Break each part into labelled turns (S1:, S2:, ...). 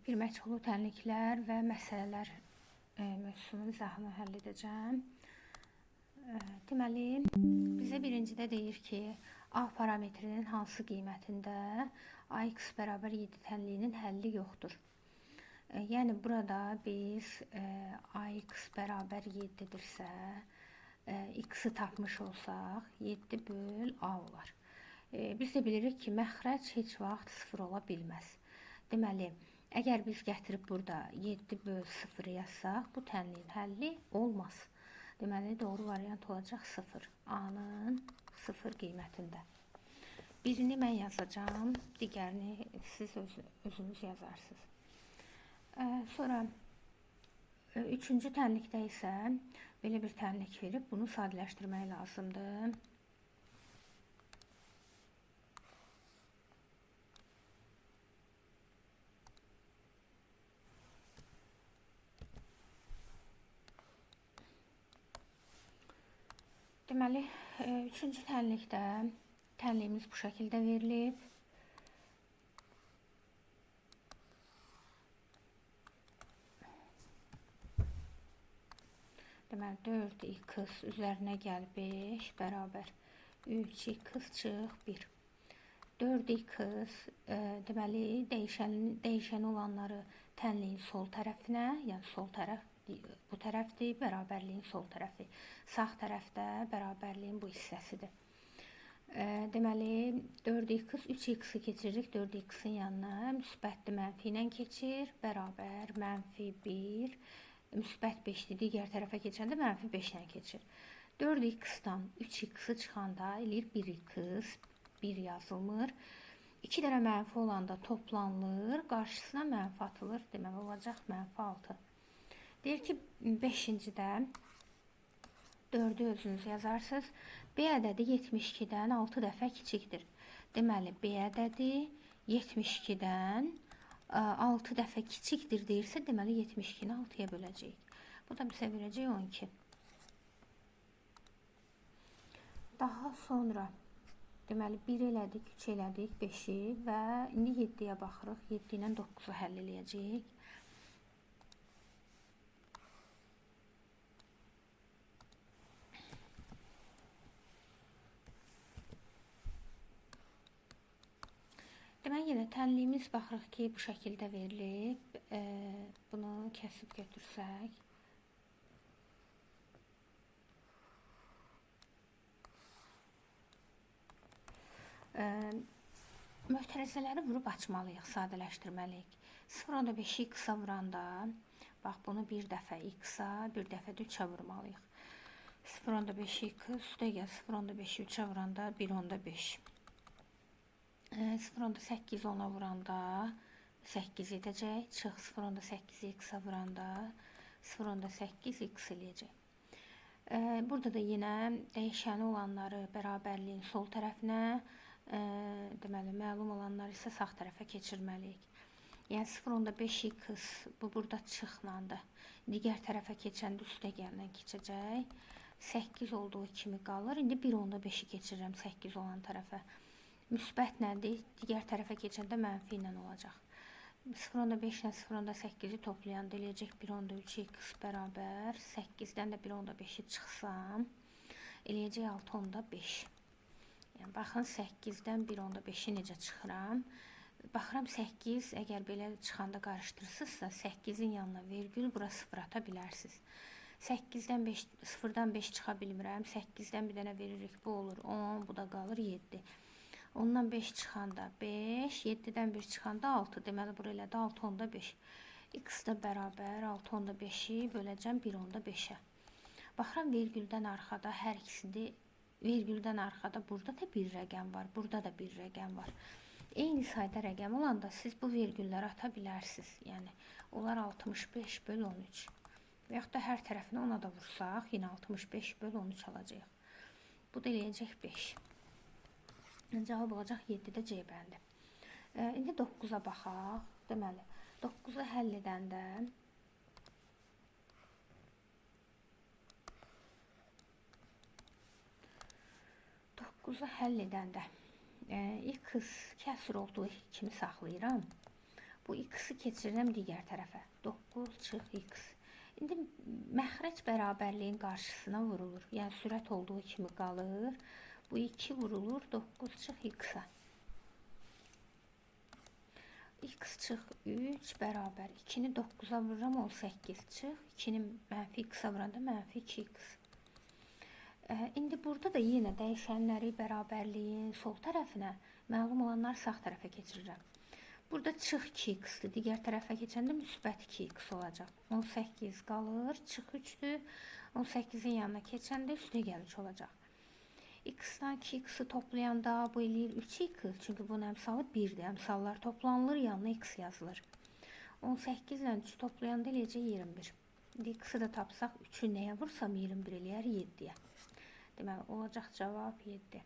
S1: Bir məchulu tənliklər və məsələlər mövzusunu izahını həll edəcəm. Deməli, bizə birincidə deyir ki, A parametrinin hansı qiymətində AX bərabər 7 tənliyinin həlli yoxdur. Yəni, burada biz AX bərabər 7-dirsə, X-i tapmış olsaq, 7 böl A olar. Biz də bilirik ki, məxrəc heç vaxt 0 ola bilməz. Deməli, əgər biz gətirib burada 7 böl 0 yazsaq, bu tənliyin həlli olmaz. Deməli, doğru variant olacaq 0. A-nın 0 qiymətində. Birini mən yazacağım, digərini siz özünüz yazarsınız. Sonra, üçüncü tənlikdə isə belə bir tənlik verib, bunu sadələşdirmək lazımdır. Deməli, üçüncü tənlikdə tənliyimiz bu şəkildə verilib. Deməli, 4x üzərinə gəl 5 bərabər 3x çıx 1. 4x, deməli, dəyişən olanları tənliyin sol tərəfinə, yəni sol tərəf bu tərəfdir, bərabərliyin sol tərəfi. Sağ tərəfdə bərabərliyin bu hissəsidir. Deməli, 4x, 3x-i keçiririk 4x-in yanına, müsbətli mənfi ilə keçir, bərabər mənfi 1, müsbət 5-dir, digər tərəfə keçəndə mənfi 5 ilə keçir. 4x-dan 3x-i çıxanda eləyir 1x, 1 yazılmır. 2 dənə mənfi olanda toplanılır, qarşısına mənfi atılır, deməli olacaq mənfi 6. Deyir ki, 5-cidə 4-ü özünüz yazarsınız. B ədədi 72-dən 6 dəfə kiçikdir. Deməli, B ədədi 72-dən 6 dəfə kiçikdir deyirsə, deməli 72-ni 6-ya böləcəyik. Bu da bizə verəcək 12. Daha sonra, deməli, 1 elədik, 3 elədik, 5-i və indi 7-yə baxırıq. 7 ilə 9-u həll eləyəcəyik. Deməli, yenə tənliyimiz baxırıq ki, bu şəkildə verilib. Bunu kəsib götürsək. Möhtərəzələri vurub açmalıyıq, sadələşdirməliyik. 0.5-i x-a vuranda, bax, bunu bir dəfə x-a, bir dəfə də 3-ə vurmalıyıq. 0.5-i x, üstə gəl, 0.5-i 3-ə vuranda 1.5. 0.8 ona vuranda 8 edəcək. Çıx 0.8 x-a vuranda 0.8 x eləyəcək. Burada da yenə dəyişəni olanları bərabərliyin sol tərəfinə, deməli, məlum olanları isə sağ tərəfə keçirməliyik. Yəni 0.5 x bu burada çıxlandı. Digər tərəfə keçəndə üstə gələn keçəcək. 8 olduğu kimi qalır. İndi 1.5-i keçirirəm 8 olan tərəfə. Müsbət nədir? Digər tərəfə keçəndə mənfi ilə olacaq. 0.5 ilə 0.8-i toplayanda eləyəcək 1.3x bərabər 8-dən də 1.5-i çıxsam eləyəcək 6.5. Yəni, baxın, 8-dən 1.5-i necə çıxıram. Baxıram 8, əgər belə çıxanda qarışdırırsınızsa 8-in yanına vergül, bura 0 ata bilərsiniz. 8-dən 5, 0-dan 5 çıxa bilmirəm. 8-dən bir dənə veririk, bu olur 10, bu da qalır 7. Ondan 5 çıxanda 5, 7-dən 1 çıxanda 6. Deməli, bura elədi 6.5. X da bərabər 6.5-i böləcəm 1.5-ə. Baxıram, vergüldən arxada hər ikisini, vergüldən arxada burada da bir rəqəm var, burada da bir rəqəm var. Eyni sayda rəqəm olanda siz bu vergülləri ata bilərsiniz. Yəni, onlar 65 böl 13. Və yaxud da hər tərəfinə ona da vursaq, yenə 65 böl 13 alacaq. Bu da eləyəcək 5. Cavab olacaq 7-də C bəndi. İndi 9-a baxaq. Deməli, 9-u həll edəndə x kəsr olduğu kimi saxlayıram. Bu x-i keçirirəm digər tərəfə. 9 çıx x. İndi məxrəc bərabərliyin qarşısına vurulur. Yəni sürət olduğu kimi qalır. Bu 2 vurulur 9 çıx x-a. X çıx 3 bərabər. 2-ni 9-a vururam 18 çıx. 2-ni mənfi x-a vuranda mənfi 2x. İndi burada da yenə dəyişənləri bərabərliyin sol tərəfinə, məlum olanlar sağ tərəfə keçirirəm. Burada çıx 2x-dir. Digər tərəfə keçəndə müsbət 2x olacaq. 18 qalır, çıx 3-dür. 18-in yanına keçəndə üstə gəl 3 olacaq. X-dan 2x-i toplayanda bu eləyir 3x. Çünki bunun əmsalı 1-dir. Əmsallar toplanılır, yanına x yazılır. 18 ilə 3 toplayanda eləyəcək 21. İndi x-i də tapsaq 3-ü nəyə vursam 21 eləyər 7-yə. Deməli, olacaq cavab 7.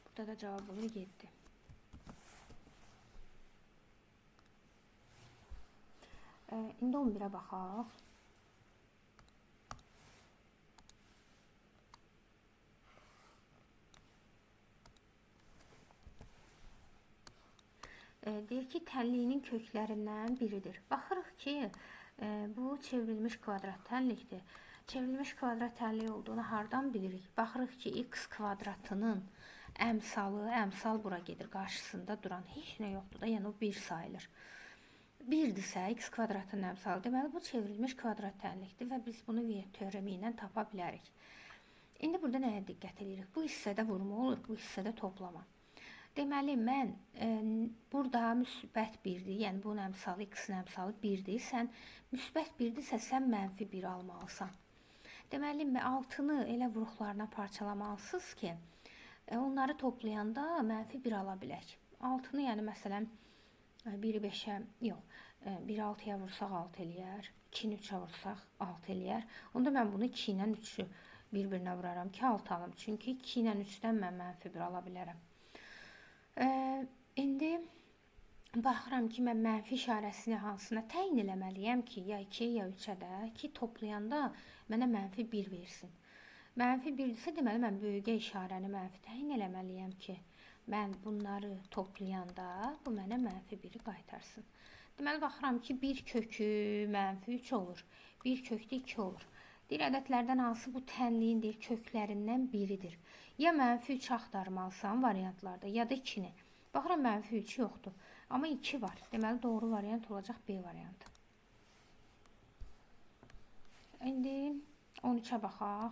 S1: Burada da cavab olur 7. İndi 11-ə baxaq. Deyir ki, tənliyinin köklərindən biridir. Baxırıq ki, bu çevrilmiş kvadrat tənlikdir. Çevrilmiş kvadrat tənliyi olduğunu hardan bilirik? Baxırıq ki, x kvadratının əmsal bura gedir. Qarşısında duran heç nə yoxdur da, yəni o 1 sayılır. 1-dirsə, x kvadratının əmsalı. Deməli, bu çevrilmiş kvadrat tənlikdir və biz bunu Viet teoremi ilə tapa bilərik. İndi burada nəyə diqqət edirik? Bu hissədə vurma olur, bu hissədə toplama. Deməli, mən burada müsbət 1-dir, yəni bunun əmsalı, x-in əmsalı 1-dir. Sən müsbət 1-dirsə, sən mənfi 1 almalısan. Deməli, 6-nı elə vuruqlarına parçalamalısınız ki, onları toplayanda mənfi 1 ala bilək. 6-nı, yəni məsələn, 1-i 5-ə, yox, 1-i 6-ya vursaq 6 eləyər, 2-ni 3-ə vursaq 6 eləyər. Onda mən bunu 2 ilə 3-ü bir-birinə vuraram ki, 6 alım. Çünki 2 ilə 3-dən mən mənfi 1 ala bilərəm. İndi baxıram ki, mən mənfi işarəsini hansına təyin eləməliyəm ki, ya 2, ya 3-ə də ki, toplayanda mənə mənfi 1 versin. Mənfi 1-dirsə, deməli, mən böyüyə işarəni mənfi təyin eləməliyəm ki, mən bunları toplayanda bu mənə mənfi 1-i qaytarsın. Deməli, baxıram ki, 1 kökü mənfi 3 olur, 1 kökdə 2 olur. Deyir, ədədlərdən hansı bu tənliyin deyir, köklərindən biridir. Ya mənfi 3 axtarmalısan variantlarda, ya da 2-ni. Baxıram, mənfi 3 yoxdur. Amma 2 var. Deməli, doğru variant olacaq B variantı. İndi 13-ə baxaq.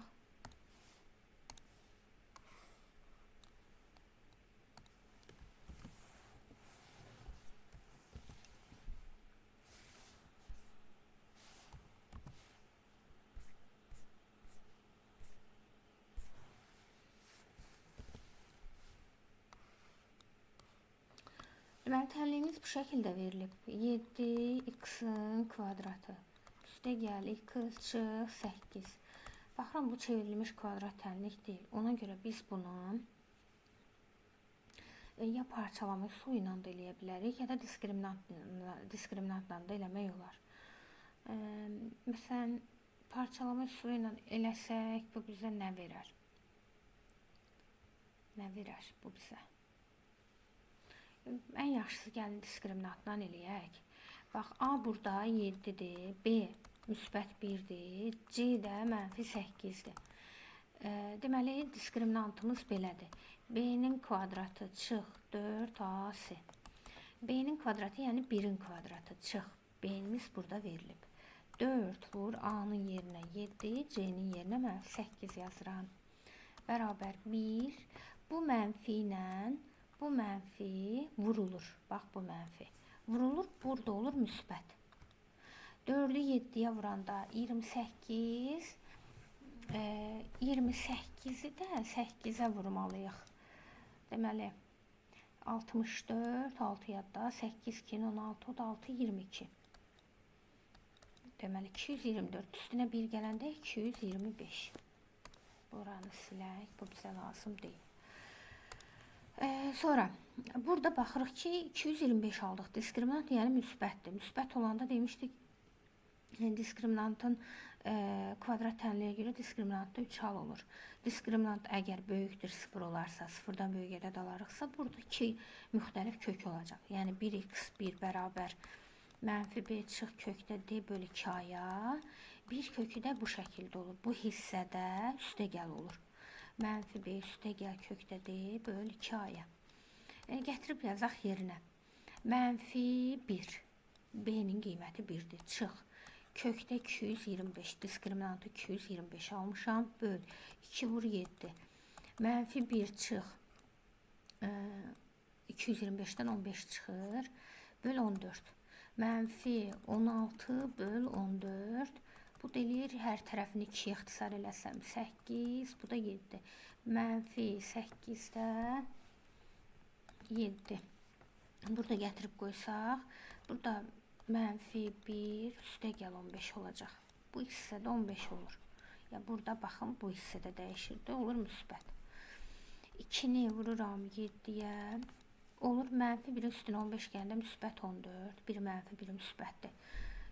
S1: Deməli, tənliyimiz bu şəkildə verilib. 7x-in kvadratı. Üstə gəl, 2 çıx 8. Baxıram, bu çevrilmiş kvadrat tənlik deyil. Ona görə biz bunu ya parçalama üsulu ilə də eləyə bilərik, ya da diskriminantla da eləmək olar. Məsələn, parçalama üsulu ilə eləsək, bu bizə nə verər? Nə verər bu bizə? Ən yaxşısı gəlin diskriminantla eləyək. Bax, A burada 7-dir, B müsbət 1-dir, C də mənfi 8-dir. Deməli, diskriminantımız belədir. B-nin kvadratı çıx 4AC. B-nin kvadratı, yəni 1-in kvadratı çıx. B-nimiz burada verilib. 4 vur A-nın yerinə 7, C-nin yerinə mənfi 8 yazıram. Bərabər 1. Bu mənfi ilə bu mənfi vurulur. Bax, bu mənfi. Vurulur, burada olur müsbət. 4-ü 7-yə vuranda 28, 28-i də 8-ə vurmalıyıq. Deməli, 64, 6 yadda, 8, 2, 16, 6, 22. Deməli, 224, üstünə 1 gələndə 225. Buranı silək, bu bizə lazım deyil. Sonra, burada baxırıq ki, 225 aldıq. Diskriminant, yəni müsbətdir. Müsbət olanda demişdik, diskriminantın kvadrat tənliyə görə diskriminantda 3 hal olur. Diskriminant əgər böyükdür 0 olarsa, 0-dan böyük ədəd alarıqsa, burada 2 müxtəlif kök olacaq. Yəni 1x1 bərabər mənfi b çıx kökdə d bölü 2a. Bir kökü də bu şəkildə olur. Bu hissədə üstəgəl olur. Mənfi b üstəgəl kökdə d bölü 2a. Gətirib yazaq yerinə. Mənfi 1. B-nin qiyməti 1-dir. Çıx. Kökdə 225. Diskriminantı 225 almışam. Böl. 2 vur 7. Mənfi 1 çıx. 225-dən 15 çıxır. Böl 14. Mənfi 16 böl 14. Bu da eləyir, hər tərəfini 2-yə ixtisar eləsəm 8, bu da 7. Mənfi 8-də 7. Burada gətirib qoysaq, burada mənfi 1 üstəgəl 15 olacaq. Bu hissədə 15 olur. Ya burada baxın, bu hissədə dəyişirdi, olur müsbət. 2-ni vururam 7-yə. Olur mənfi 1 üstünə 15 gəndə müsbət 14. 1 mənfi 1 müsbətdir.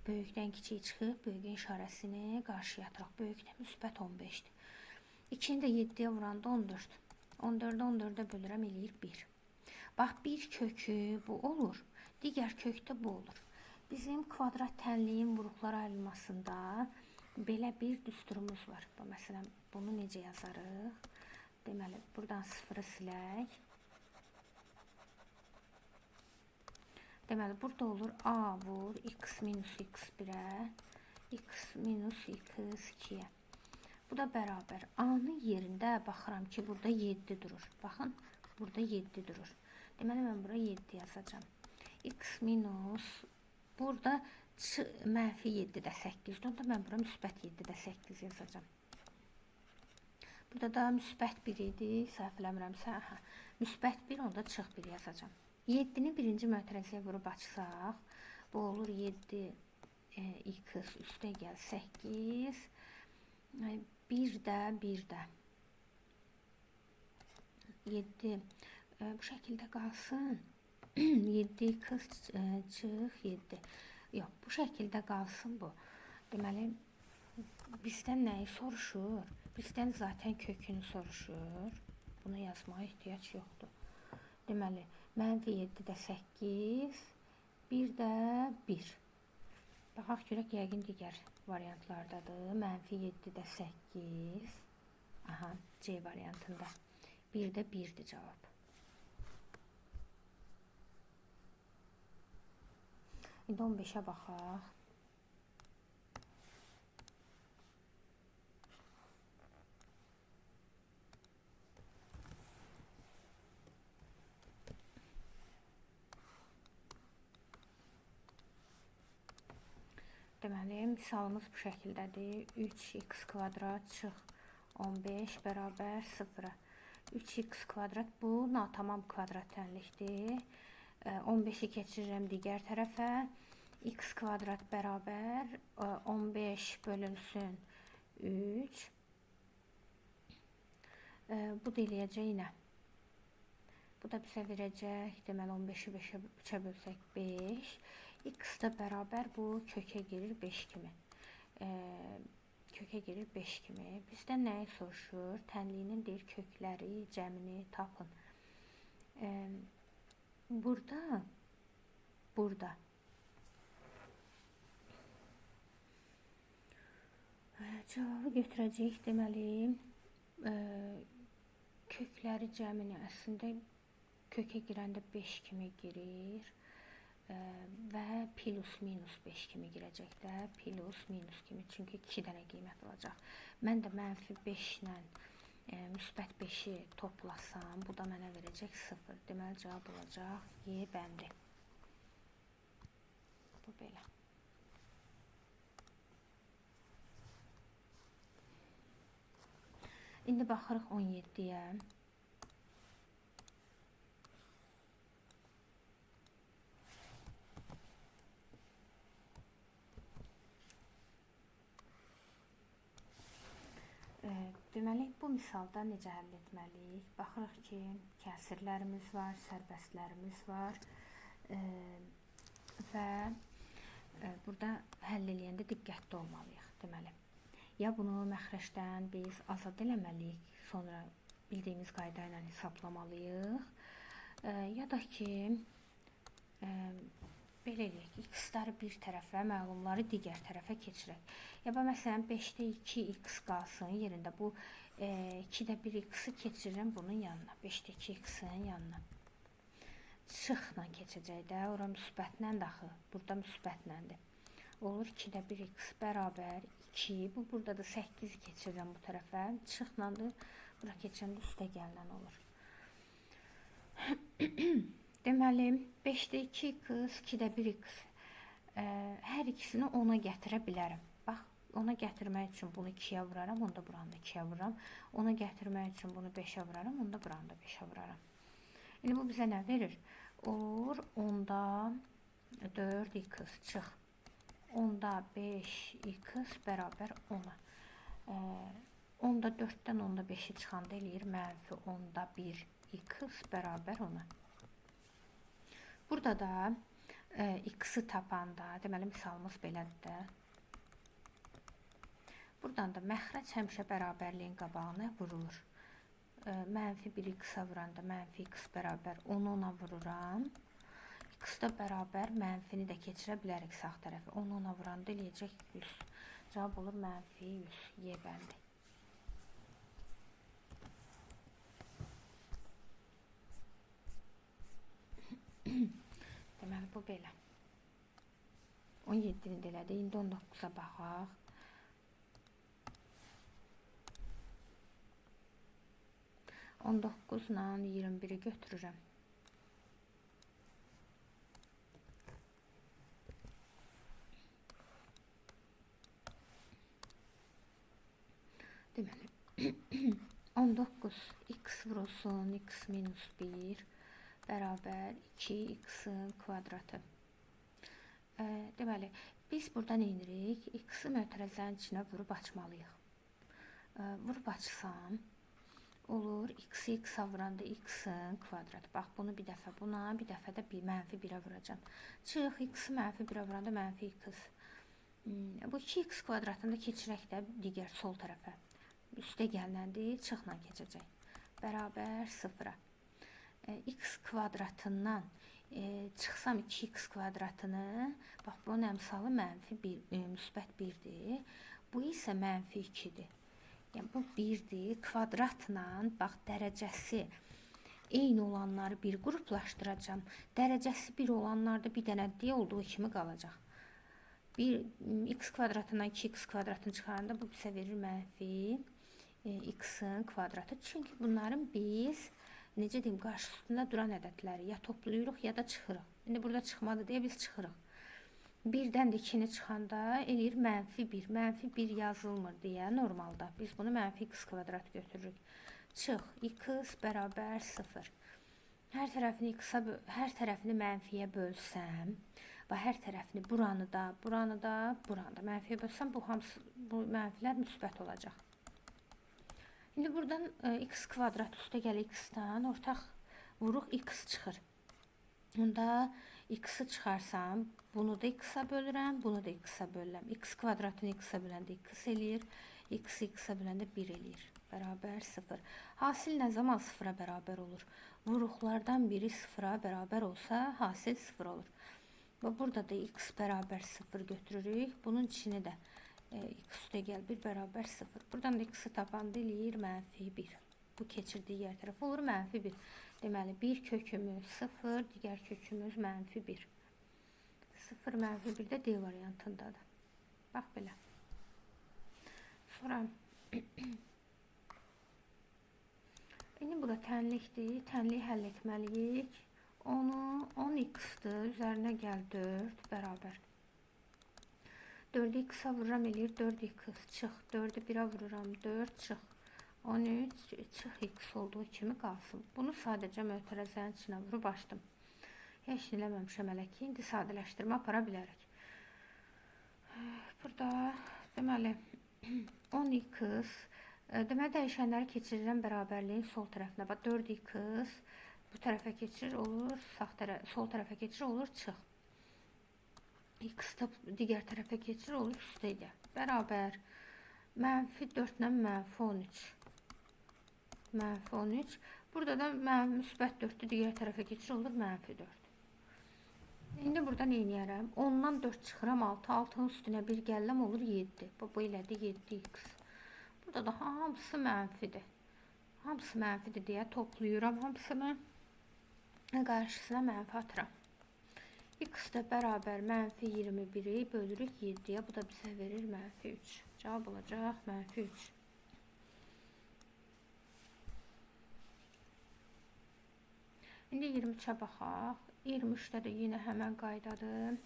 S1: Böyükdən kiçik çıxıb, böyükün işarəsini qarşıya atıraq. Böyükdə müsbət 15-dir. 2-ni də 7-yə vuranda 14. 14-də 14-də bölürəm, eləyir 1. Bax, bir kökü bu olur. Digər kökdə bu olur. Bizim kvadrat tənliyin vuruqlar ayrılmasında belə bir düsturumuz var. Məsələn, bunu necə yazarıq? Deməli, buradan 0-ı silək. Deməli, burada olur a vur x minus x1-ə, x minus x2-yə. Bu da bərabər. A-nın yerində baxıram ki, burada 7 durur. Baxın, burada 7 durur. Deməli, mən bura 7 yazacağım. X minus, burada mənfi 7-də 8-dir. Onda mən bura müsbət 7-də 8 yazacağım. Burada da müsbət 1 idi, səhv eləmirəmsə, müsbət 1, onda çıx 1 yazacağım. 7-ni birinci mötərəziyə vurub açsaq, bu olur 7 x üstəgəl 8, 1 də 1 də 7, bu şəkildə qalsın. 7 x çıx 7. Yox, bu şəkildə qalsın bu. Deməli, bizdən nəyi soruşur? Bizdən zaten kökünü soruşur. Bunu yazmağa ehtiyac yoxdur. Deməli, mənfi 7-də 8, 1 də 1. Baxaq görək, yəqin digər variantlardadır. Mənfi 7-də 8, aha, C variantında. 1 də 1-dir cavab. İndi 15-ə baxaq. Deməli, misalımız bu şəkildədir. 3x kvadrat çıx 15 bərabər 0-a. 3x kvadrat bu natamam kvadrat tənlikdir. 15-i keçirirəm digər tərəfə. X kvadrat bərabər 15 bölünsün 3. Bu da eləyəcək nə? Bu da bizə verəcək, deməli 15-i 3-ə bölsək 5. X da bərabər bu kökə girir 5 kimi. Kökə girir 5 kimi. Bizdən nəyi soruşur? Tənliyinin deyir kökləri, cəmini tapın. Burada. Cavabı götürəcəyik, deməli, kökləri cəmini əslində kökə girəndə 5 kimi girir. Və plus minus 5 kimi girəcək də, plus minus kimi, çünki 2 dənə qiymət olacaq. Mən də mənfi 5 ilə müsbət 5-i toplasam, bu da mənə verəcək 0. Deməli, cavab olacaq Y bəndi. Bu belə. İndi baxırıq 17-yə. Deməli, bu misalda necə həll etməliyik? Baxırıq ki, kəsirlərimiz var, sərbəstlərimiz var və burada həll eləyəndə diqqətli olmalıyıq. Deməli, Ya bunu məxrəcdən biz azad eləməliyik, sonra bildiyimiz qayda ilə hesablamalıyıq. Ya da ki, belə eləyək, x-ləri bir tərəfə, məlumatları digər tərəfə keçirək. Ya məsələn 5-də 2 x qalsın yerində, bu 2-də 1 x-i keçirirəm bunun yanına, 5-də 2 x-in yanına. Çıxla keçəcək də, ora müsbətlə daxı, burada müsbətlədir. Olur 2-də 1 x bərabər 2, bu burada da 8 keçirirəm bu tərəfə, çıxlandır, bura keçəndə üstə gələn olur. Deməli, 5-də 2 x, 2-də 1 x, hər ikisini 10-a gətirə bilərəm. Bax, 10-a gətirmək üçün bunu 2-yə vuraram, onu da buranı 2-yə vururam. 10-a gətirmək üçün bunu 5-ə vuraram, onu da buranı da 5-ə vuraram. İndi bu bizə nə verir? Olur 10-da 4x çıx. 10-da 5x bərabər 10-a. 10-da 4-dən 10-da 5-i çıxanda eləyir mənfi 10-da 1x bərabər 10-a. Burada da x-i tapanda, deməli misalımız belədir də. Buradan da məxrəc həmişə bərabərliyin qabağına vurulur. Mənfi 1x-a vuranda mənfi x bərabər 10-a vururam. X-da bərabər mənfini də keçirə bilərik sağ tərəfi. 10-a vuranda eləyəcək 100. Cavab olur mənfi 100. Y bəndi. Deməli, bu belə. 17-ni də elədi. İndi 19-a baxaq. On 9-la 21-i götürürəm. Deməli, 19 x vurulsun x minus 1 bərabər 2x-in kvadratı. Deməli, biz burada nə edirik? X-i mötərəzənin içinə vurub açmalıyıq. Vurub açsam, olur x-a vuranda x-in kvadratı. Bax, bunu bir dəfə buna, bir dəfə də mənfi 1-ə vuracam. Çıx, x-i mənfi 1-ə vuranda mənfi x. Bu 2x kvadratını keçirək də digər sol tərəfə. Üstə gələndir, çıxla keçəcək. Bərabər 0-a. X kvadratından çıxsam 2x kvadratını, bax, bunun əmsalı mənfi 1, müsbət 1-dir. Bu isə mənfi 2-dir. Yəni, bu 1-dir. Kvadratla, bax, dərəcəsi eyni olanları bir qruplaşdıracam. Dərəcəsi 1 olanlarda bir dənə D olduğu kimi qalacaq. X kvadratından 2x kvadratını çıxaranda bu bizə verir mənfi x-in kvadratı. Çünki bunların biz, necə deyim, qarşısında duran ədədləri ya toplayırıq, ya da çıxırıq. İndi burada çıxmadı deyə biz çıxırıq. 1-dən də 2-ni çıxanda eləyir mənfi 1. Mənfi 1 yazılmır deyə normalda. Biz bunu mənfi x kvadrat götürürük. Çıx, x bərabər 0. Hər tərəfini mənfiyə bölsəm, və hər tərəfini buranı da mənfiyə bölsəm, bu mənfilər müsbət olacaq. İndi buradan x kvadrat üstə gəl x-dan, ortaq vuruq x çıxır. Onda x-i çıxarsam, bunu da x-a bölürəm, bunu da x-a bölürəm. X kvadratını x-a böləndə x eləyir, x-a böləndə 1 eləyir. Bərabər 0. Hasil nə zaman 0-a bərabər olur? Vuruqlardan biri 0-a bərabər olsa, hasil 0 olur. Və burada da x bərabər 0 götürürük. Bunun içini də x üstə gəl 1 bərabər 0. Buradan da x-i tapanda eləyir mənfi 1. Bu keçirdiyi yer tərəf olur mənfi 1. Deməli, bir kökümüz 0, digər kökümüz mənfi 1. 0 mənfi 1 də D variantındadır. Bax belə. Sonra indi bura tənlikdir. Tənliyi həll etməliyik. 10x-dır. Üzərinə gəl 4 bərabər. 4'ü x'a vururam eləyir 4x çıx. 4'ü 1'ə vururam 4 çıx. 13 çıx x olduğu kimi qalsın. Bunu sadəcə mötərəzənin içinə vurub açdım. Heç nə eləməmişəm hələ ki. İndi sadələşdirmə apara bilərik. Burada deməli 10x deməli dəyişənləri keçirirəm bərabərliyin sol tərəfinə. Bax 4x bu tərəfə keçirir olur, sol tərəfə keçirir olur çıx. X da digər tərəfə keçirir olur üstə ilə. Bərabər Mənfi 4 ilə mənfi 13. Mənfi 13. Burada da müsbət 4-ü digər tərəfə keçir, olur mənfi 4. İndi burada nə edərəm? 10-dan 4 çıxıram 6. 6-nın üstünə 1 gələm olur 7. Bu elədi 7x. Burada da hamısı mənfidir. Hamısı mənfidir deyə toplayıram hamısını. Qarşısına mənfi atıram. X də bərabər mənfi 21-i bölürük 7-yə. Bu da bizə verir mənfi 3. Cavab olacaq mənfi 3. İndi 23-ə baxaq. 23-də də yenə həmən qaydadır.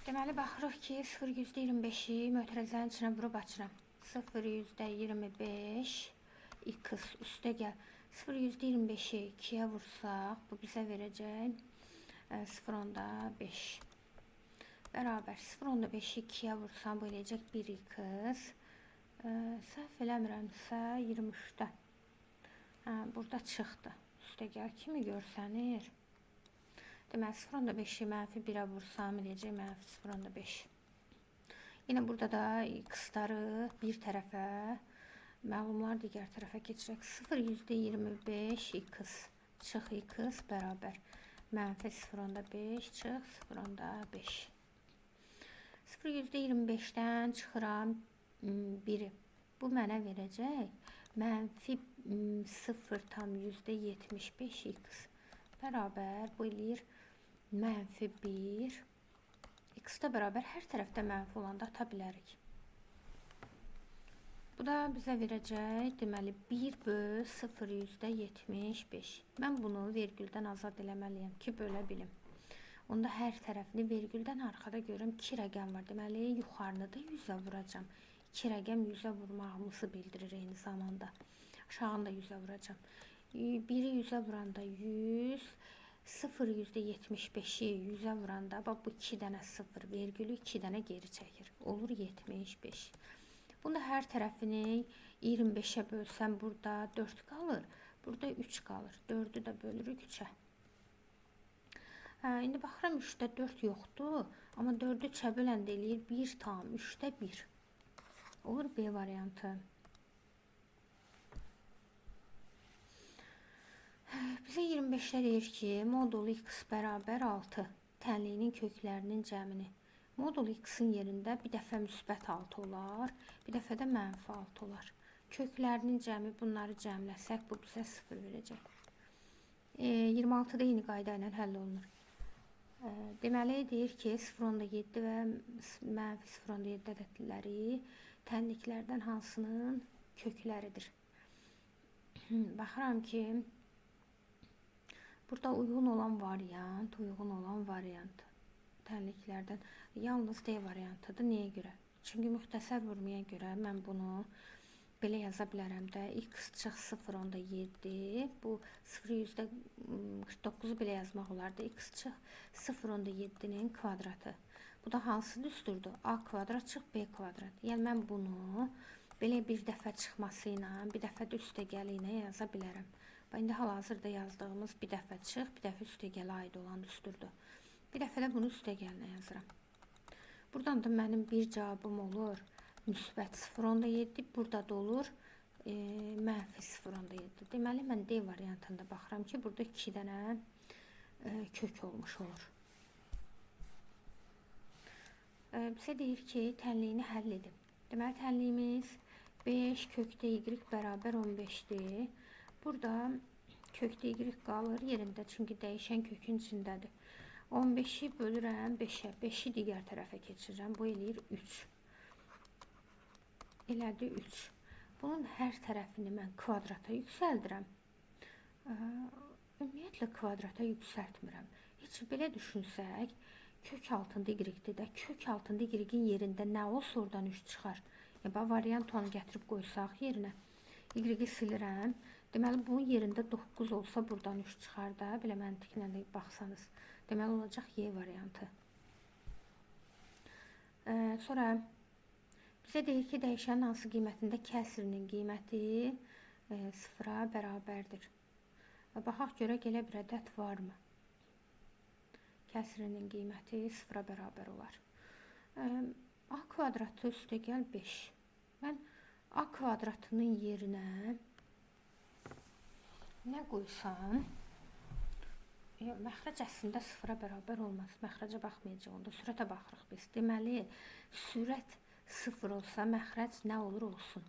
S1: Deməli, baxırıq ki, 0,25-i mötərizənin içinə vurub açıram. 0,25 x üstə gəl. 0,25-i 2-yə vursaq, bu bizə verəcək 0,5 bərabər 0,5-i 2-yə vursam, bu eləyəcək 1x. Səhv eləmirəmsə 23-də. Burada çıxdı. Üstə gəl kimi görsənir. Deməli, 0,5-i mənfi 1-ə vursam, eləyəcək mənfi 0,5. Yenə burada da x-ları bir tərəfə, məlumlar digər tərəfə keçirək. 0,25 x çıx x bərabər mənfi 0,5 çıx 0,5. 0,25-dən çıxıram 1-i. Bu mənə verəcək mənfi 0,75 x bərabər, bu eləyir mənfi 1. X da bərabər hər tərəfdə mənfi olanda ata bilərik. Bu da bizə verəcək, deməli 1 böl 0,75. Mən bunu vergüldən azad eləməliyəm ki, bölə bilim. Onda hər tərəfini vergüldən arxada görürəm 2 rəqəm var. Deməli, yuxarını da 100-ə vuracam. 2 rəqəm 100-ə vurmağımızı bildirir eyni zamanda. Aşağını da 100-ə vuracam. 1-i 100-ə vuranda 100, 0,75-i 100-ə vuranda, bax bu 2 dənə 0, vergülü 2 dənə geri çəkir. Olur 75. Bunda hər tərəfini 25-ə bölsəm, burada 4 qalır, burada 3 qalır. 4-ü də bölürük 3-ə. İndi baxıram 3-də 4 yoxdur, amma 4-ü 3-ə böləndə eləyir 1 tam 3-də 1. Olur B variantı. Bizə 25-də deyir ki, modul x bərabər 6. Tənliyinin köklərinin cəmini. Modul x-in yerində bir dəfə müsbət 6 olar, bir dəfə də mənfi 6 olar. Köklərinin cəmi, bunları cəmləsək, bu bizə 0 verəcək. 26-da yeni qayda ilə həll olunur. Deməli, deyir ki, 0,7 və mənfi 0,7 ədədləri tənliklərdən hansının kökləridir? Baxıram ki, burada uyğun olan variant tənliklərdən yalnız D variantıdır. Niyə görə? Çünki müxtəsər vurmaya görə mən bunu belə yaza bilərəm də. X çıx 0,7. Bu 0,49-u belə yazmaq olardı. X çıx 0,7-nin kvadratı. Bu da hansı düsturdur? A kvadrat çıx B kvadrat. Yəni mən bunu belə bir dəfə çıxması ilə, bir dəfə də üstə gəli ilə yaza bilərəm. İndi hal-hazırda yazdığımız bir dəfə çıx, bir dəfə üstə gələ aid olan düsturdur. Bir dəfə də bunu üstə gəlinə yazıram. Buradan da mənim bir cavabım olur. Müsbət 0,7. Burada da olur mənfi 0,7. Deməli, mən D variantında baxıram ki, burada 2 dənə kök olmuş olur. Bizə deyir ki, tənliyini həll edin. Deməli, tənliyimiz 5 kökdə y bərabər 15-dir. Burada kökdə y qalır yerində, çünki dəyişən kökün içindədir. 15-i bölürəm 5-ə. 5-i digər tərəfə keçirirəm. Bu eləyir 3. Elədi 3. Bunun hər tərəfini mən kvadrata yüksəldirəm. Ümumiyyətlə kvadrata yüksəltmirəm. Heç belə düşünsək, kök altında y-dir də, kök altında y-in yerində nə olsa oradan 3 çıxar. Variant onu gətirib qoysaq yerinə. Y-i silirəm. Deməli, bunun yerində 9 olsa buradan 3 çıxar da. Belə məntiqlə də baxsanız. Deməli, olacaq Y variantı. Sonra bizə deyir ki, dəyişənin hansı qiymətində kəsrinin qiyməti sıfıra bərabərdir. Baxaq görək elə bir ədəd varmı? Kəsrinin qiyməti sıfıra bərabər olar. A kvadratı üstə gəl 5. Mən A kvadratının yerinə nə qoysam, məxrəc əslində sıfıra bərabər olmaz. Məxrəcə baxmayacaq, onda sürətə baxırıq biz. Deməli, sürət sıfır olsa, məxrəc nə olur olsun.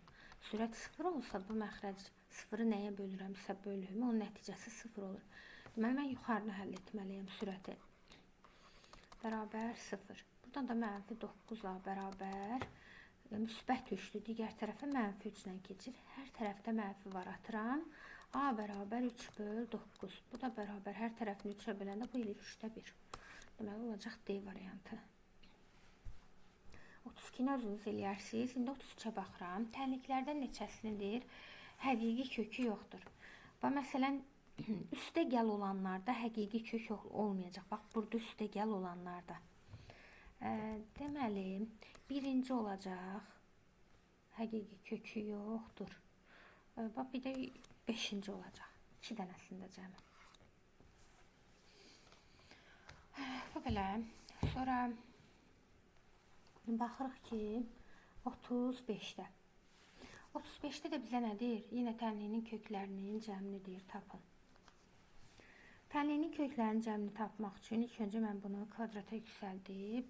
S1: Sürət sıfır olsa, bu məxrəc sıfırı nəyə bölürəmsə bölümü, onun nəticəsi sıfır olur. Deməli, mən yuxarını həll etməliyəm sürəti. Bərabər 0. Buradan da mənfi 9-a bərabər müsbət 3-dür. Digər tərəfə mənfi 3 ilə keçir. Hər tərəfdə mənfi var, atıram. A bərabər 3 böl 9. Bu da bərabər hər tərəfini 3-ə böləndə bu eləyir 3-də 1. Deməli, olacaq D variantı. 32-ni özünüz eləyərsiniz. İndi 33-ə baxıram. Tənliklərdən neçəsinidir? Həqiqi kökü yoxdur. Və məsələn, üstə gəl olanlarda həqiqi kök olmayacaq. Bax, burada üstə gəl olanlarda. Deməli, birinci olacaq. Həqiqi kökü yoxdur. Bax, bir də 5-ci olacaq. 2 dənəsində cəmi. Bu belə. Sonra baxırıq ki, 35-də. 35-də də bizə nədir? Yenə tənliyinin köklərinin cəmini deyir, tapın. Tənliyinin köklərinin cəmini tapmaq üçün ilk öncə mən bunu kvadrata yüksəldib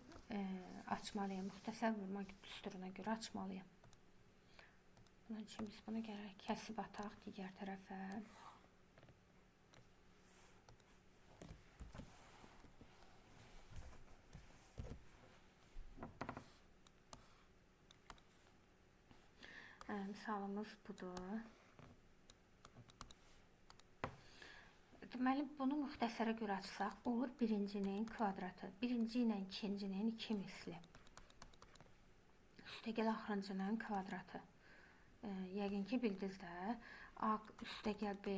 S1: açmalıyım. Müxtəsər vurma düsturuna görə açmalıyım. Bunun üçün biz bunu gərək kəsib ataq digər tərəfə. Misalımız budur. Deməli, bunu müxtəsərə görə açsaq, olur birincinin kvadratı. Birinci ilə ikincinin 2 misli. Üstəgəl axırıncının kvadratı. Yəqin ki, bildiniz də, A üstəgəl B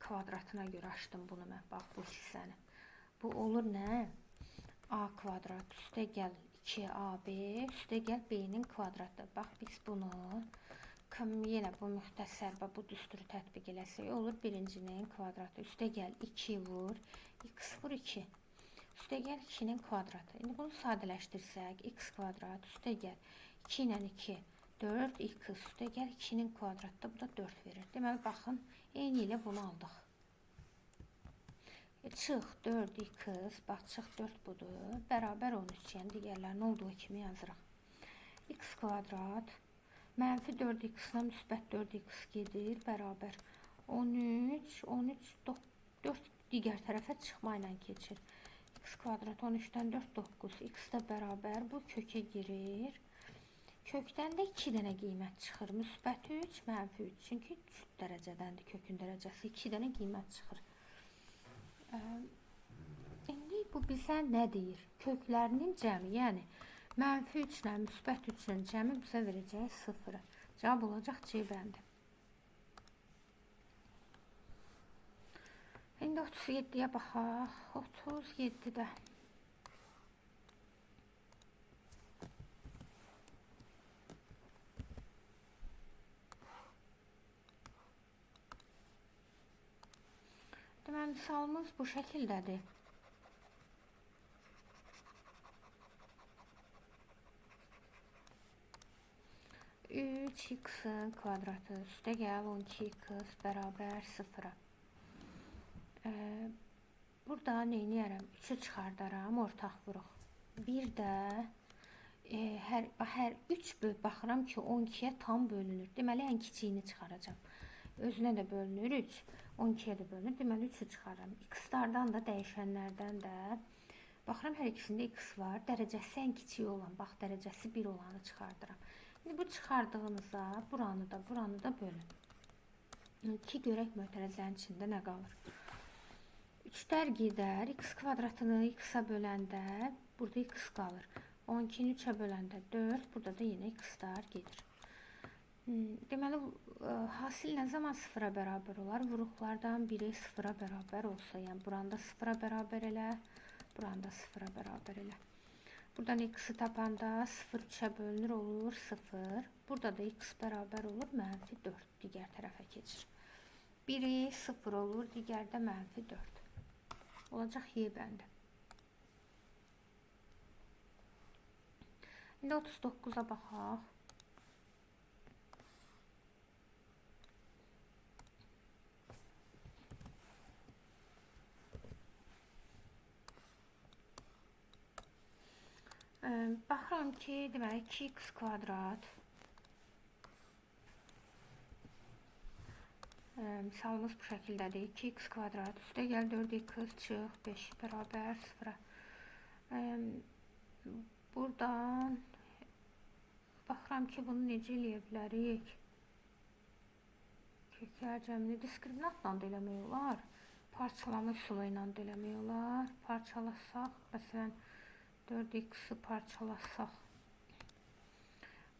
S1: kvadratına görə açdım bunu mən. Bax, bu hissəni. Bu olur nə? A kvadrat üstəgəl 2AB üstəgəl B-nin kvadratı. Bax, biz bunu yenə bu müxtəsər və bu düsturu tətbiq eləsək, olur birincinin kvadratı. Üstəgəl 2 vur, x vur 2. Üstəgəl 2-nin kvadratı. İndi bunu sadələşdirsək, x kvadrat üstəgəl 2 ilə 2, 4x üstəgəl 2-nin kvadratı. Bu da 4 verir. Deməli, baxın, eyni ilə bunu aldıq. Çıx 4x, bax, çıx 4 budur. Bərabər 13, yəni digərlərinin olduğu kimi yazırıq. X kvadrat mənfi 4x-lə müsbət 4x gedir, bərabər 13, 4 digər tərəfə çıxma ilə keçir. X kvadrat 13-dən 4, 9, x də bərabər, bu kökə girir. Kökdən də 2 dənə qiymət çıxır, müsbət 3, mənfi 3, çünki 3 dərəcədəndir kökün dərəcəsi, 2 dənə qiymət çıxır. İndi bu bizə nə deyir? Köklərinin cəmi, yəni mənfi 3 ilə müsbət 3-ün cəmi bizə verəcək 0. Cavab olacaq C bəndi. İndi 37-yə baxaq. 37-də. Deməli, misalımız bu şəkildədir. 3x kvadratı üstəgəl 12x bərabər 0-a. Burada neyniyərəm? 3-ü çıxardaram, ortaq vuruq. Bir də hər 3 baxıram ki, 12-yə tam bölünür. Deməli, ən kiçiyini çıxaracam. Özünə də bölünür 3, 12-yə də bölünür. Deməli, 3-ü çıxarıram. X-lardan da, dəyişənlərdən də baxıram, hər ikisində x var. Dərəcəsi ən kiçiyi olan, bax, dərəcəsi 1 olanı çıxardıram. İndi bu çıxardığınıza buranı da bölün. Ki, görək mötərəzənin içində nə qalır. 3-lər gedər, x kvadratını x-a böləndə burada x qalır. 12-ni 3-ə böləndə 4, burada da yenə x-lar gedir. Deməli, hasil nə zaman 0-a bərabər olar? Vuruqlardan biri 0-a bərabər olsa, yəni buranda 0-a bərabər elə, buranda 0-a bərabər elə. Buradan x'i tapanda 0 3'e bölünür, olur 0. Burada da x bərabər olur -4. Digər tərəfə keçir. Biri 0 olur, digərdə -4. Olacaq y bəndi. İndi 39'a baxaq. Baxıram ki, deməli 2x kvadrat misalımız bu şəkildədir. 2x kvadrat üstə gəl 4x çıx 5 bərabər 0-a. Buradan baxıram ki, bunu necə eləyə bilərik? Köklər cəmini diskriminantla da eləmək olar. Parçalama üsulu ilə də eləmək olar. Parçalasaq, məsələn 4x'i parçalasaq.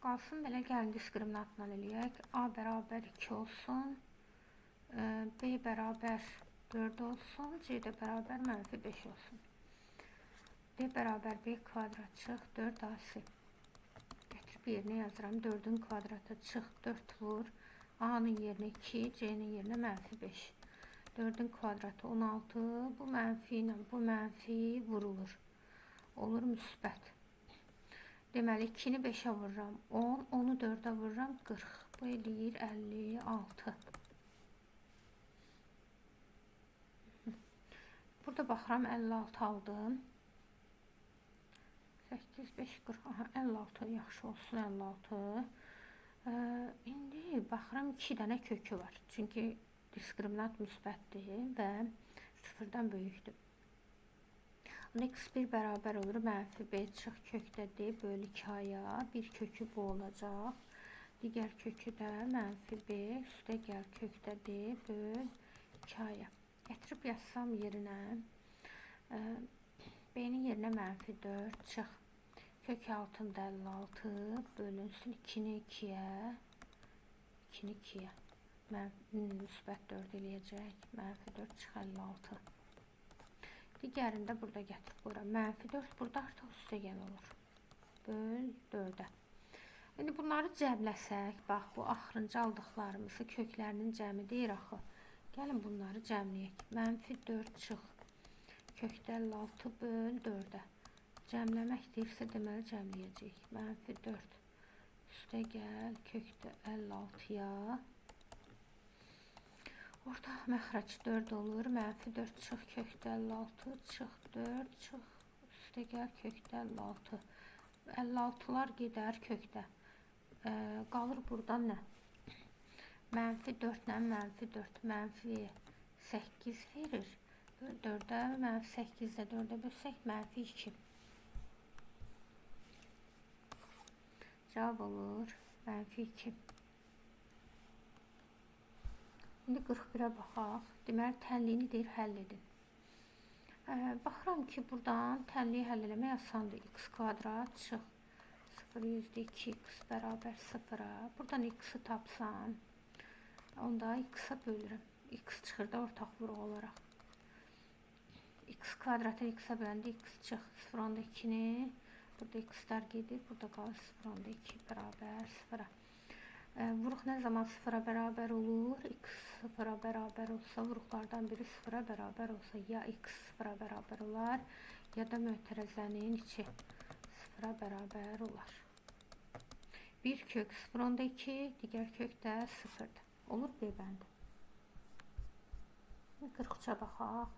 S1: Qalsın belə, gəlin diskriminantla eləyək. A bərabər 2 olsun. B bərabər 4 olsun. C də bərabər -5 olsun. D bərabər B kvadrat çıx 4 AC. Gətirib yerinə yazıram. 4'ün kvadratı çıx 4 vur. A'nın yerinə 2, C'nin yerinə -5. 4'ün kvadratı 16. Bu mənfi ilə bu mənfi vurulur. Olur müsbət. Deməli 2'ni 5'ə vururam 10, 10'u 4'ə vururam 40. Bu eləyir 56. Burada baxıram 56 aldım. 8, 5, 40. Aha, 56 yaxşı olsun 56. İndi baxıram 2 dənə kökü var. Çünki diskriminant müsbətdir və 0'dan böyükdür. x1 bərabər olur -b çıx kökdə d bölü 2'ya. Bir kökü bu olacaq. Digər kökü də -b üstə gəl kökdə d bölü 2'ya. Gətirib yazsam yerinə. B-nin yerinə -4 çıx. Kök altında 56 bölünsün 2'ni 2'yə. 2'ni 2'yə. Müsbət 4 eləyəcək. -4 çıx 56. Digərini də burada gətirib qoyuram. -4 burada artıq üstə gəl olur. Böl 4'ə. İndi bunları cəmləsək, bax bu axırıncı aldıqlarımızı köklərinin cəmi deyir axı. Gəlin bunları cəmləyək. -4 çıx. Kökdə 56 böl 4'ə. Cəmləmək deyirsə deməli cəmləyəcəyik. -4 üstə gəl kökdə 56'ya. Orada məxrəc 4 olur. -4 çıx kökdə 56 çıx 4 çıx üstə gəl kökdə 56. 56'lar gedər kökdə. Qalır buradan nə? -4 ilə -4 -8 verir. 4'ə -8 də 4'ə bölsək -2. Cavab olur -2. İndi 41'ə baxaq. Deməli tənliyini deyir həll edin. Baxıram ki, buradan tənliyi həll eləmək asandır. X kvadrat çıx 0/2x bərabər 0'a. Buradan x'i tapsam, onda x'a bölürəm. X çıxır da ortaq vuruq olaraq. X kvadratı x'a böləndə x çıx 0/2'ni. Burada x'lər gedir. Burada qalır 0/2 bərabər 0'a. Vuruq nə zaman 0'a bərabər olur? X 0'a bərabər olsa, vuruqlardan biri 0'a bərabər olsa, ya x 0'a bərabər olar, ya da mötərəzənin içi 0'a bərabər olar. Bir kök 0/2, digər kök də 0'dır. Olur B bəndi. 43'ə baxaq.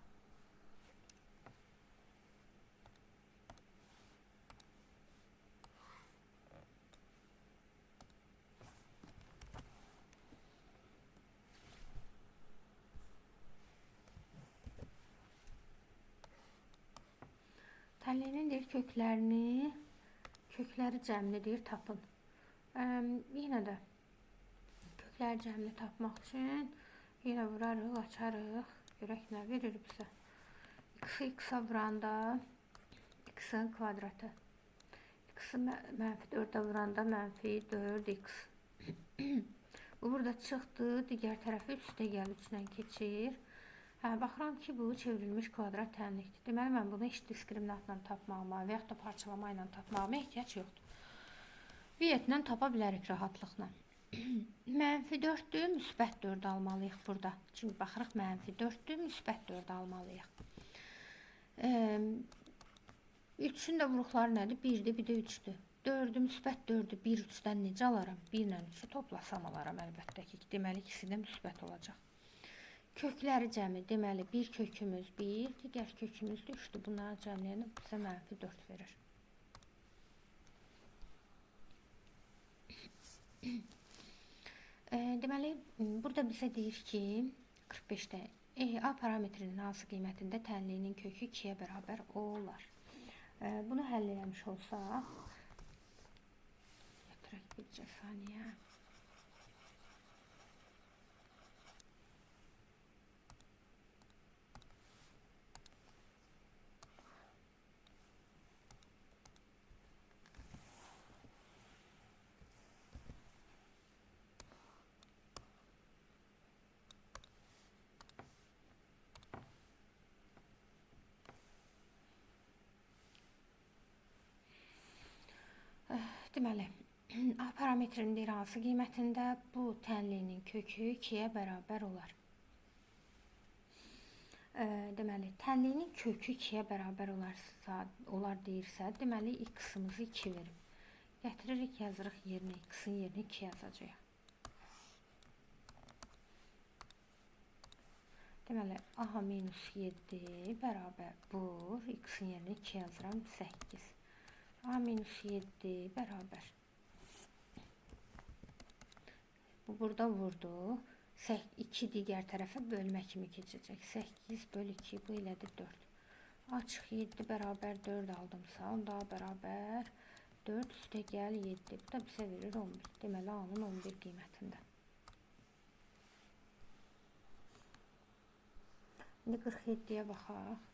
S1: Tənliyinin deyir kökləri cəmli deyir tapın. Yenə də kökləri cəmli tapmaq üçün yenə vurarıq, açarıq. Görək nə verir bizə. X-i x-a vuranda x-in kvadratı. X-i -4'ə vuranda -4x. Bu burada çıxdı. Digər tərəfi üstə gəl 3'dən keçir. Hə, baxıram ki, bu çevrilmiş kvadrat tənlikdir. Deməli, mən bunu iş diskriminantla tapmağıma və yaxud da parçalama ilə tapmağıma ehtiyac yoxdur. Vietlə tapa bilərik rahatlıqla. -4-dür, müsbət 4 almalıyıq burada. Çünki baxırıq -4-dür, müsbət 4 almalıyıq. 3-ün də vuruqları nədir? 1-dir, bir də 3-dür. 4-ü, müsbət 4-ü 1 3-dən necə alaram? 1 ilə 3-ü toplasam alaram əlbəttə ki. Deməli, ikisi də müsbət olacaq. Kökləri cəmi, deməli, bir kökümüz 1, digər kökümüz də 3-dür. Bunları cəmləyəndə bizə -4 verir. Deməli, burada bizə deyir ki, 45-də A parametrinin hansı qiymətində tənliyinin kökü 2-yə bərabər olar. Bunu həll eləmiş olsaq, götürək bircə saniyə. Deməli, A parametrinin deyir hansı qiymətində bu tənliyinin kökü 2-yə bərabər olar. Deməli, tənliyinin kökü 2-yə bərabər olar deyirsə, deməli, x-ımızı 2 verir. Gətiririk, yazırıq yerinə, x-in yerinə 2 yazacağıq. Deməli, aha -7 bərabər bu, x-in yerinə 2 yazıram, 8. A-7 bərabər. Bu burada vurdu. 2 digər tərəfə bölmə kimi keçəcək. 8 bölü 2 bu ilədir 4. Açıq 7 bərabər 4 aldımsa, onda bərabər 4 üstə gəl 7. Bu da bizə verir 11. Deməli, A-nın 11 qiymətində. İndi 47-yə baxaq.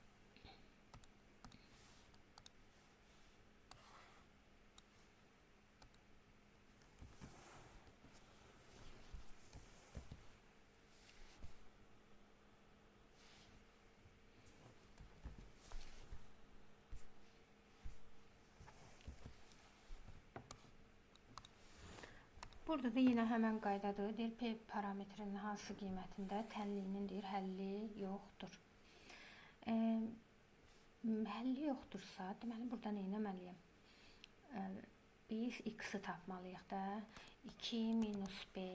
S1: Burada da yine həmən qaydadır. Deyir, P parametrinin hansı qiymətində tənliyinin deyir, həlli yoxdur. Həlli yoxdursa, deməli, burada nə etməliyəm? Biz x-i tapmalıyıq da. 2 minus b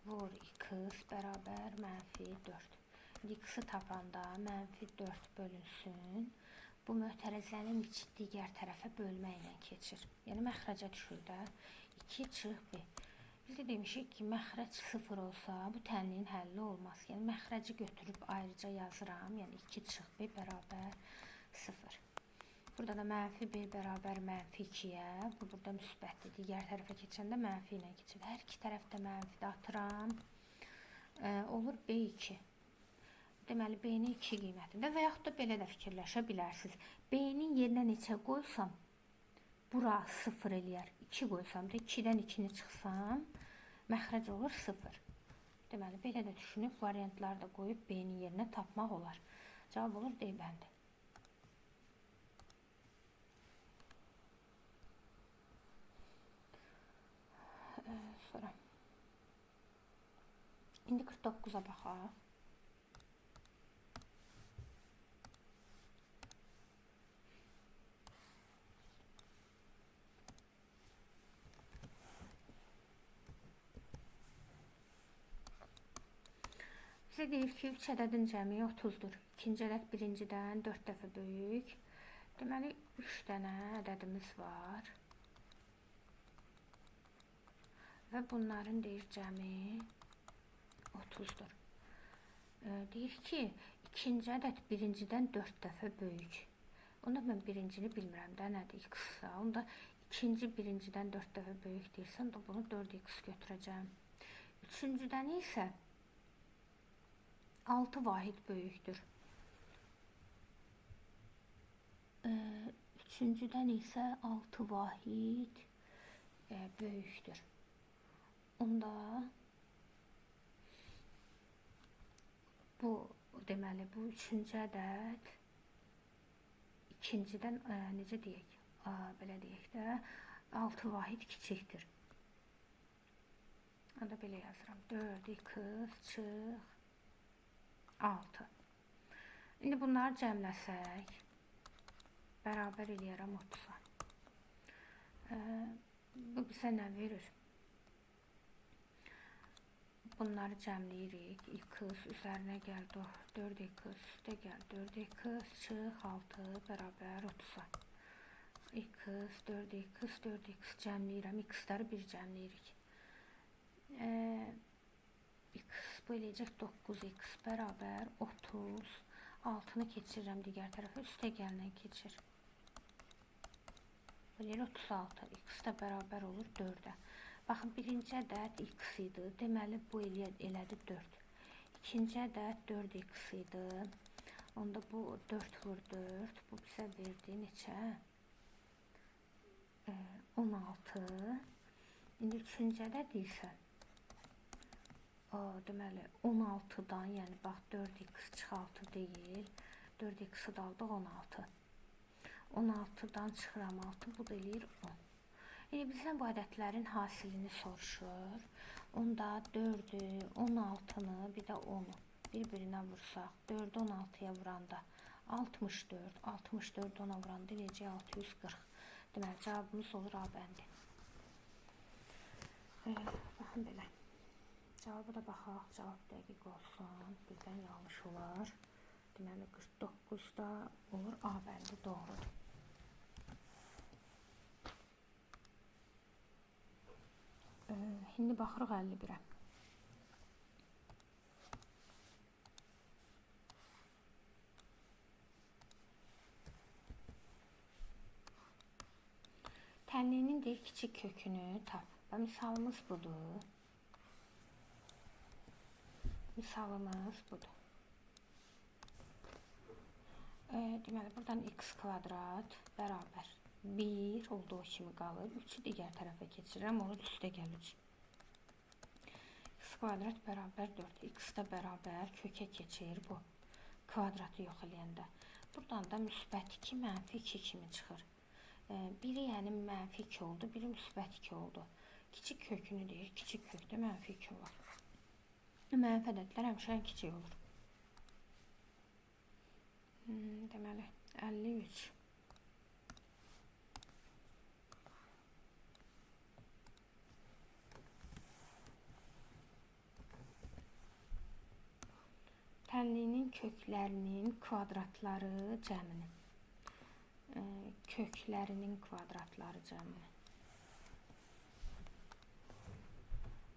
S1: vur x bərabər -4. X-i tapanda -4 bölünsün. Bu mötərəzənin içi digər tərəfə bölmə ilə keçir. Yəni, məxrəcə düşür də. 2 çıx b. Biz də demişik ki, məxrəc 0 olsa, bu tənliyin həlli olmaz. Yəni, məxrəci götürüb ayrıca yazıram. Yəni, 2 çıx b bərabər 0. Burada da -b bərabər -2-yə. Bu, burada müsbətdir. Digər tərəfə keçəndə mənfi ilə keçir. Hər iki tərəfdə mənfi də atıram. Olur b2. Deməli, b-nin 2 qiymətində və yaxud da belə də fikirləşə bilərsiniz. B-nin yerinə neçə qoysam, bura 0 eləyər. 2 qoysam da 2-dən 2-ni çıxsam, məxrəc olur 0. Deməli, belə də düşünüb variantları da qoyub B-nin yerinə tapmaq olar. Cavab olur D bəndi. Sonra. İndi 49-a baxaq. Bizə deyir ki, 3 ədədin cəmi 30-dur. İkinci ədəd birincidən 4 dəfə böyük. Deməli, 3 dənə ədədimiz var. Və bunların deyir cəmi 30-dur. Deyir ki, ikinci ədəd birincidən 4 dəfə böyük. Onda mən birincini bilmirəm də, nədir x-sa. Onda ikinci birincidən 4 dəfə böyük deyirsən, da bunu 4x götürəcəm. Üçüncüdən isə 6 vahid böyükdür. Üçüncüdən isə 6 vahid böyükdür. Onda bu deməli bu üçüncü ədəd ikincidən necə deyək? Belə deyək də 6 vahid kiçikdir. Onda belə yazıram. 4x çıx 6. İndi bunları cəmləsək bərabər eləyərəm 30-a. Bu bizə nə verir? Bunları cəmləyirik. X üzərinə gəl 4x üstə gəl 4x çıx 6 bərabər 30-a. X 4x cəmləyirəm. X-ləri bir cəmləyirik. X bu eləyəcək 9x bərabər 30. 6-nı keçirirəm digər tərəfə. Üstə gəllə keçir. Eləyir 36. X də bərabər olur 4-ə. Baxın, birinci ədəd x idi. Deməli, bu elədi 4. İkinci ədəd 4x idi. Onda bu 4 vur 4. Bu bizə verdi neçə? 16. İndi üçüncü ədəd isə deməli 16-dan, yəni bax 4x çıx 6 deyil. 4x-i də aldıq 16. 16-dan çıxıram 6, bu da eləyir 10. Bizdən bu ədədlərin hasilini soruşur. Onda 4-ü, 16-nı, bir də 10-u bir-birinə vursaq, 4-ü 16-ya vuranda 64, 64 10-a vuranda eləyəcək 640. Deməli, cavabımız olur A bəndi. Baxın belə. Cavabı da baxaq, cavab dəqiq olsun. Birdən yanlış olar. Deməli, 49-da olur A bəndi doğrudur. Şimdi baxırıq 51-ə. Tənliyinin deyir kiçik kökünü tap. Və misalımız budur. Misalımız budur. Deməli, buradan x kvadrat bərabər 1 olduğu kimi qalır. 3-ü digər tərəfə keçirirəm. Olur üstə gəl 3. X kvadrat bərabər 4. X də bərabər kökə keçir bu. Kvadratı yox eləyəndə. Buradan da müsbət 2, mənfi 2 kimi çıxır. Biri yəni mənfi 2 oldu, biri müsbət 2 oldu. Kiçik kökünü deyir, kiçik kökdə mənfi 2 olur. Mənfi ədədlər həmişə kiçik olur. Deməli, 53. Tənliyinin köklərinin kvadratları cəmini. Köklərinin kvadratları cəmini.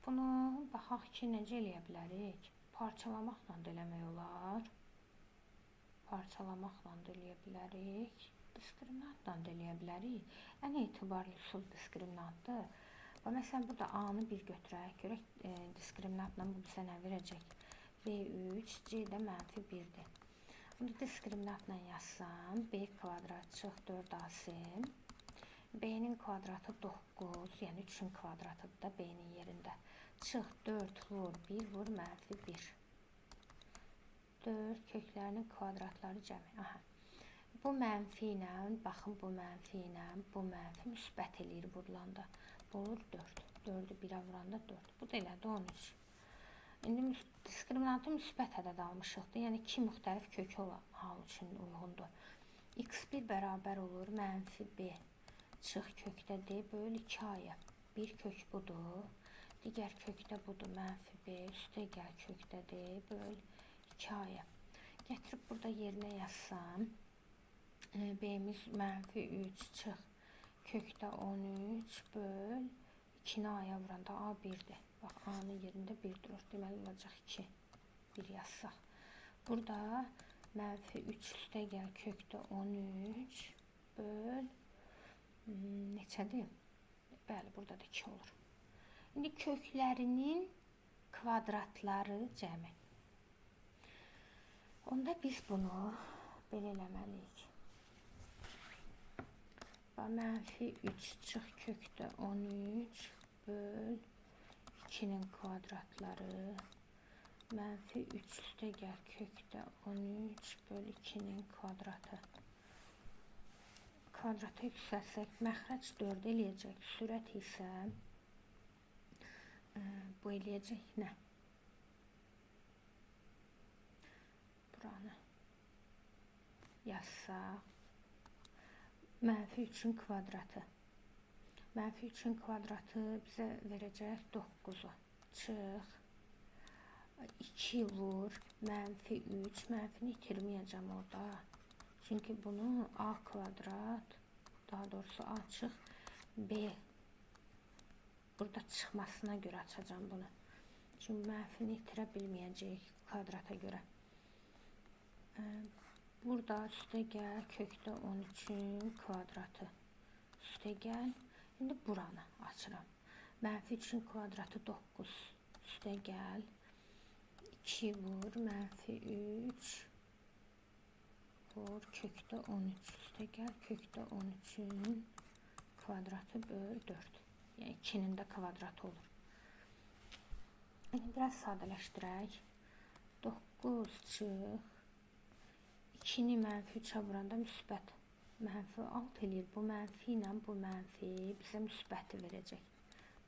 S1: Bunu baxaq ki, necə eləyə bilərik? Parçalamaqla da eləmək olar. Parçalamaqla da eləyə bilərik. Diskriminantla da eləyə bilərik. Ən etibarlı üsul diskriminantdır. Və məsələn, burada A-nı bir götürək. Görək, diskriminantla bu bizə nə verəcək? B3, C də mənfi 1-dir. Bunu diskriminantla yazsam, B kvadrat çıx 4AC. B-nin kvadratı 9, yəni 3-ün kvadratıdır da B-nin yerində. Çıx 4 vur 1 vur mənfi 1. 4 köklərinin kvadratları cəmi. Aha. Bu mənfi ilə, baxın bu mənfi ilə, bu mənfi müsbət eləyir vurulanda. Bu olur 4. 4-ü 1-ə vuranda 4. Bu da elədi 13. İndi diskriminantı müsbət ədəd almışıqdır. Yəni 2 müxtəlif kökü olan hal üçün uyğundur. X1 bərabər olur mənfi B. Çıx kökdə D böl 2A-ya. Bir kök budur. Digər kökdə budur mənfi B. Üstə gəl kökdə D böl 2A-ya. Gətirib burada yerinə yazsam. B-miz mənfi 3 çıx kökdə 13 böl 2-ni A-ya vuranda A 1-dir. Bax, A-nın yerində 1 durur. Deməli, olacaq 2. 1 yazsaq. Burada mənfi 3 üstə gəl kökdə 13 böl neçədir? Bəli, burada da 2 olur. İndi köklərinin kvadratları cəmi. Onda biz bunu belə eləməliyik. Mənfi 3 çıx kökdə 13 böl 2-nin kvadratları mənfi 3 üstə gəl kökdə 13 bölü 2'nin kvadratı. Kvadrata yüksəlsək məxrəc 4 eləyəcək. Sürət isə bu eləyəcək nə? Buranı yazsaq. Mənfi 3'ün kvadratı. Mənfi 3'ün kvadratı bizə verəcək 9'u. Çıx. 2 vur. Mənfi 3. Mənfini itirməyəcəm orada. Çünki bunu a kvadrat, daha doğrusu a çıx b. Burada çıxmasına görə açacağım bunu. Çünki mənfini itirə bilməyəcək kvadrata görə. Burada üstə gəl kökdə 13'ün kvadratı. Üstə gəl. İndi buranı açıram. Mənfi 3'ün kvadratı 9. Üstə gəl. 2 vur. Mənfi 3. Vur kökdə 13 üstə gəl kökdə 13'ün kvadratı böl 4. Yəni 2'nin də kvadratı olur. İndi biraz sadələşdirək. 9 çıx. 2'ni mənfi 3'ə vuranda müsbət. Mənfi 6 eləyir. Bu mənfi ilə bu mənfi bizə müsbəti verəcək.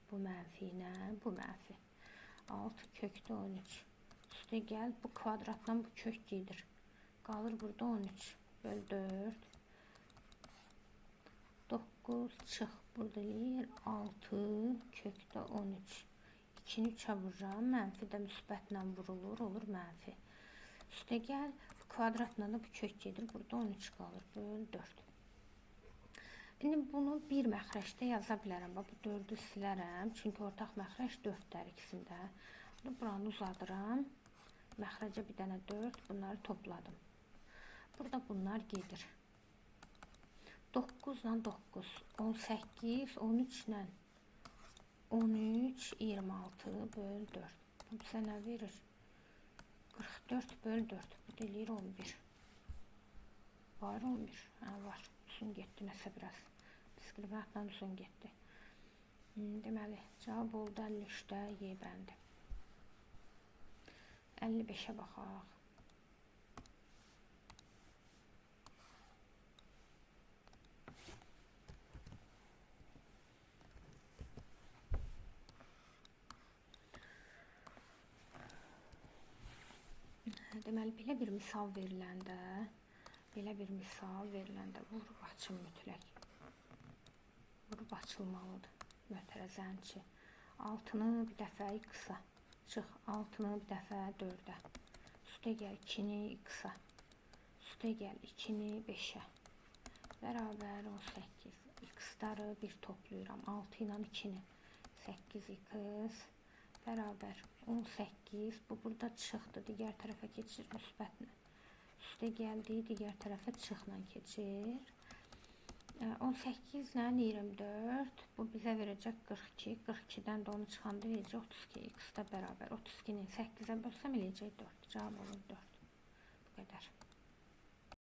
S1: Bu mənfi ilə bu mənfi. 6 kökdə 13. Üstə gəl bu kvadratla bu kök gedir. Qalır burada 13 böl 4. 9 çıx. Burada eləyir 6 kökdə 13. 2'ni 3'ə vururam. Mənfi də müsbətlə vurulur. Olur mənfi. Üstə gəl. Bu kvadratla da bu kök gedir. Burada 13 qalır. Böl 4. İndi bunu bir məxrəcdə yaza bilərəm. Bu 4'ü silərəm. Çünki ortaq məxrəc 4'dər ikisində. Buranı uzadıram. Məxrəcə bir dənə 4. Bunları topladım. Burada bunlar gedir. 9 ilə 9. 18. 13 ilə 13. 26 böl 4. Bu bizə nə verir? 44 böl 4. Bu da eləyir 11. Var 11. Hə, var. Uzun getdi nəsə biraz. Diskriminantla uzun getdi. Deməli, cavab oldu 53'də Y bəndi. 55'ə baxaq. Deməli, belə bir misal veriləndə vurub açın mütləq. Vurub açılmalıdır. Mötərəzənçi. 6'nı bir dəfə x-a. Çıx. 6'nı bir dəfə 4'ə. Üstə gəl 2'ni x-a. Üstə gəl 2'ni 5'ə. Bərabər 18. X-ları bir toplayıram. 6 ilə 2'ni. 8x bərabər 18. Bu burada çıxdı. Digər tərəfə keçir müsbətlə. Üstə gəldi. Digər tərəfə çıxla keçir. 18 ilə 24. Bu bizə verəcək 42. 42'dən də onu çıxanda eləyəcək 32. X da bərabər 32'nin 8'ə bölsəm eləyəcək 4. Cavab olur 4. Bu qədər.